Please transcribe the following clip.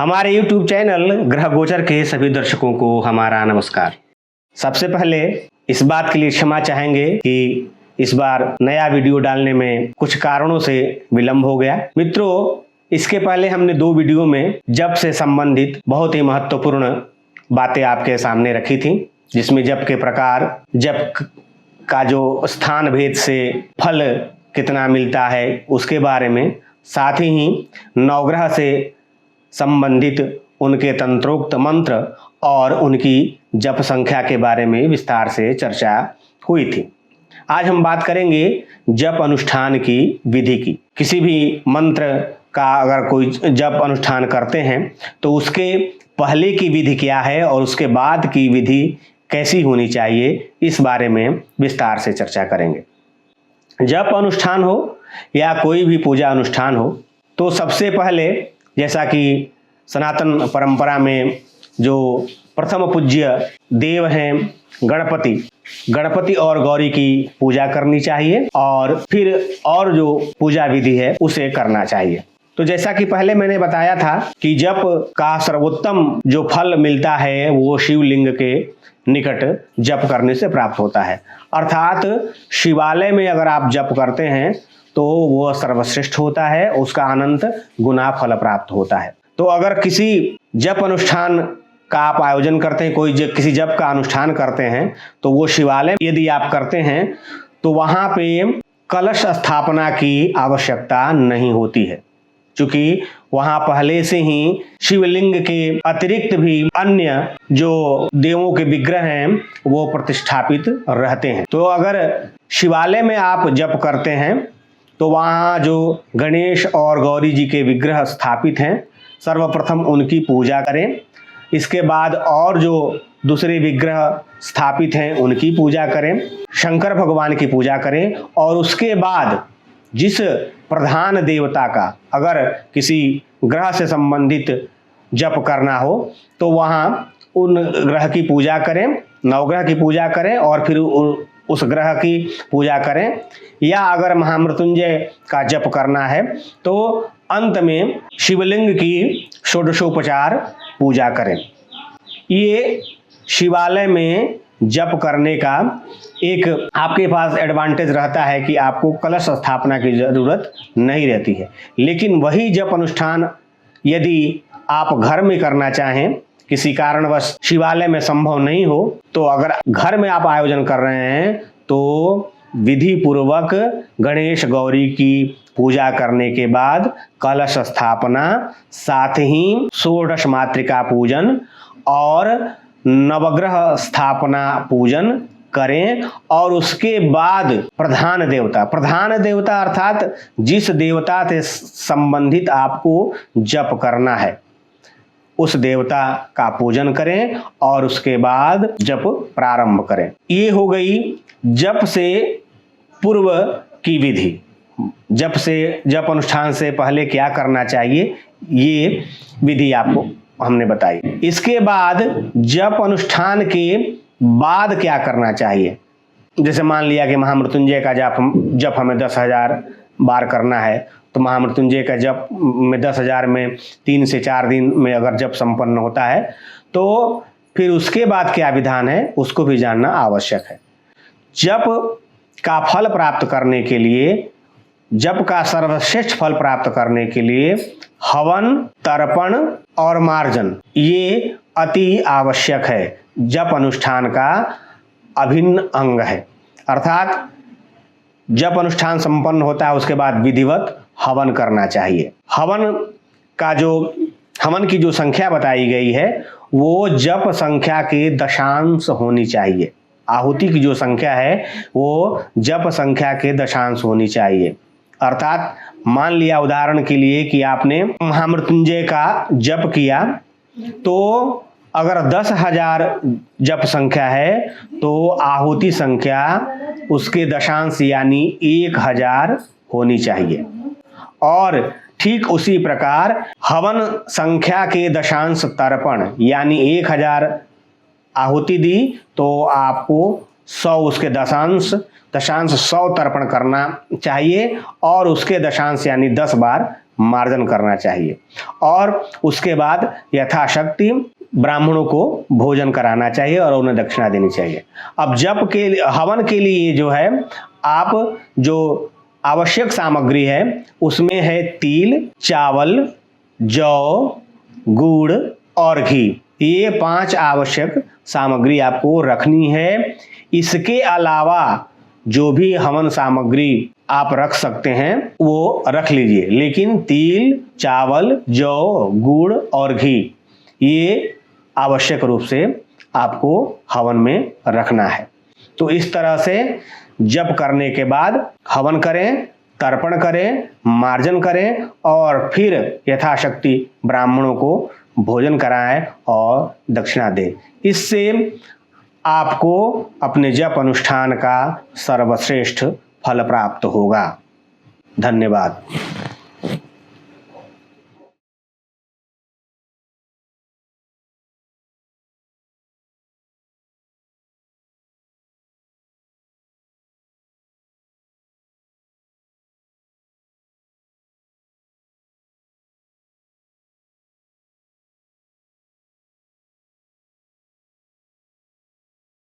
हमारे YouTube channel ग्रह गोचर के सभी दर्शकों को हमारा नमस्कार। सबसे पहले इस बात के लिए क्षमा चाहेंगे कि इस बार नया वीडियो डालने में कुछ कारणों से विलंब हो गया। मित्रों, इसके पहले हमने 2 वीडियो में जप से संबंधित बहुत ही महत्वपूर्ण बातें आपके सामने रखी थी, जिसमें जप के प्रकार, जप का जो स्थान भेद से फल कितना मिलता है उसके बारे में, साथ ही नवग्रह से संबंधित उनके तंत्रोक्त मंत्र और उनकी जप संख्या के बारे में विस्तार से चर्चा हुई थी। आज हम बात करेंगे जप अनुष्ठान की विधि की। किसी भी मंत्र का अगर कोई जप अनुष्ठान करते हैं तो उसके पहले की विधि क्या है और उसके बाद की विधि कैसी होनी चाहिए, इस बारे में विस्तार से चर्चा करेंगे। जप अनुष्ठान हो या कोई भी पूजा अनुष्ठान हो, तो सबसे पहले, जैसा कि सनातन परंपरा में जो प्रथम पूज्य देव हैं गणपति और गौरी की पूजा करनी चाहिए और फिर और जो पूजा विधि है उसे करना चाहिए। तो जैसा कि पहले मैंने बताया था कि जप का सर्वोत्तम जो फल मिलता है वो शिवलिंग के निकट जप करने से प्राप्त होता है। अर्थात शिवालय में अगर आप जप करते हैं तो वो सर्वश्रेष्ठ होता है, उसका अनंत गुना फल प्राप्त होता है। तो अगर किसी जप अनुष्ठान का आप आयोजन करते हैं, किसी जप का अनुष्ठान करते हैं, तो वो शिवालय यदि आप करते हैं तो वहाँ पे कलश स्थापना की आवश्यकता नहीं होती है, क्योंकि वहाँ पहले से ही शिवलिंग के अतिरिक्त भी अन्य जो देवों के विग्रह हैं वो प्रतिष्ठापित रहते हैं। तो अगर शिवालय में आप जप करते हैं तो वहाँ जो गणेश और गौरी जी के विग्रह स्थापित हैं, सर्वप्रथम उनकी पूजा करें। इसके बाद और जो दूसरे विग्रह स्थापित हैं उनकी पूजा करें, शंकर भगवान की पूजा करें और उसके बाद जिस प्रधान देवता का अगर किसी ग्रह से संबंधित जप करना हो तो वहाँ उन ग्रह की पूजा करें, नवग्रह की पूजा करें और फिर उस ग्रह की पूजा करें। या अगर महामृत्युंजय का जप करना है तो अंत में शिवलिंग की षोडशोपचार पूजा करें। ये शिवालय में जप करने का एक आपके पास एडवांटेज रहता है कि आपको कलश स्थापना की जरूरत नहीं रहती है। लेकिन वही जप अनुष्ठान यदि आप घर में करना चाहें, किसी कारणवश शिवालय में संभव नहीं हो, तो अगर घर में आप आयोजन कर रहे हैं तो विधि पूर्वक गणेश गौरी की पूजा करने के बाद कलश स्थापना, साथ ही षोडश मातृका पूजन और नवग्रह स्थापना पूजन करें। और उसके बाद प्रधान देवता अर्थात जिस देवता से संबंधित आपको जप करना है उस देवता का पूजन करें और उसके बाद जप प्रारंभ करें। ये हो गई जप से पूर्व की विधि। जप अनुष्ठान से पहले क्या करना चाहिए, ये विधि आपको हमने बताई। इसके बाद जप अनुष्ठान के बाद क्या करना चाहिए। जैसे मान लिया कि महामृत्युंजय का जप हमें 10,000 बार करना है, तो महामृत्युंजय का जप में 10,000 में 3 से 4 दिन में अगर जप संपन्न होता है तो फिर उसके बाद क्या विधान है उसको भी जानना आवश्यक है। जप का फल प्राप्त करने के लिए, जप का सर्वश्रेष्ठ फल प्राप्त करने के लिए हवन, तर्पण और मार्जन ये अति आवश्यक है। जप अनुष्ठान का अभिन्न अंग है। अर्थात जप अनुष्ठान संपन्न होता है उसके बाद विधिवत हवन करना चाहिए। हवन की जो संख्या बताई गई है वो जप संख्या के दशांश होनी चाहिए। आहुति की जो संख्या है वो जप संख्या के दशांश होनी चाहिए। अर्थात मान लिया उदाहरण के लिए कि आपने महामृत्युंजय का जप किया, तो अगर 10,000 जप संख्या है तो आहुति संख्या उसके दशांश यानी 1,000 होनी चाहिए। और ठीक उसी प्रकार हवन संख्या के दशांश तर्पण यानी 1,000 आहुति दी तो आपको 100 उसके दशांश 100 तर्पण करना चाहिए और उसके दशांश यानी 10 बार मार्जन करना चाहिए और उसके बाद यथाशक्ति ब्राह्मणों को भोजन कराना चाहिए और उन्हें दक्षिणा देनी चाहिए। अब जप के हवन के लिए जो है आप जो आवश्यक सामग्री है उसमें है तिल, चावल, जौ, गुड़ और घी। ये 5 आवश्यक सामग्री आपको रखनी है। इसके अलावा जो भी हवन सामग्री आप रख सकते हैं वो रख लीजिए, लेकिन तिल, चावल, जौ, गुड़ और घी ये आवश्यक रूप से आपको हवन में रखना है। तो इस तरह से जप करने के बाद हवन करें, तर्पण करें, मार्जन करें और फिर यथाशक्ति ब्राह्मणों को भोजन कराएं और दक्षिणा दें। इससे आपको अपने जप अनुष्ठान का सर्वश्रेष्ठ फल प्राप्त होगा। धन्यवाद।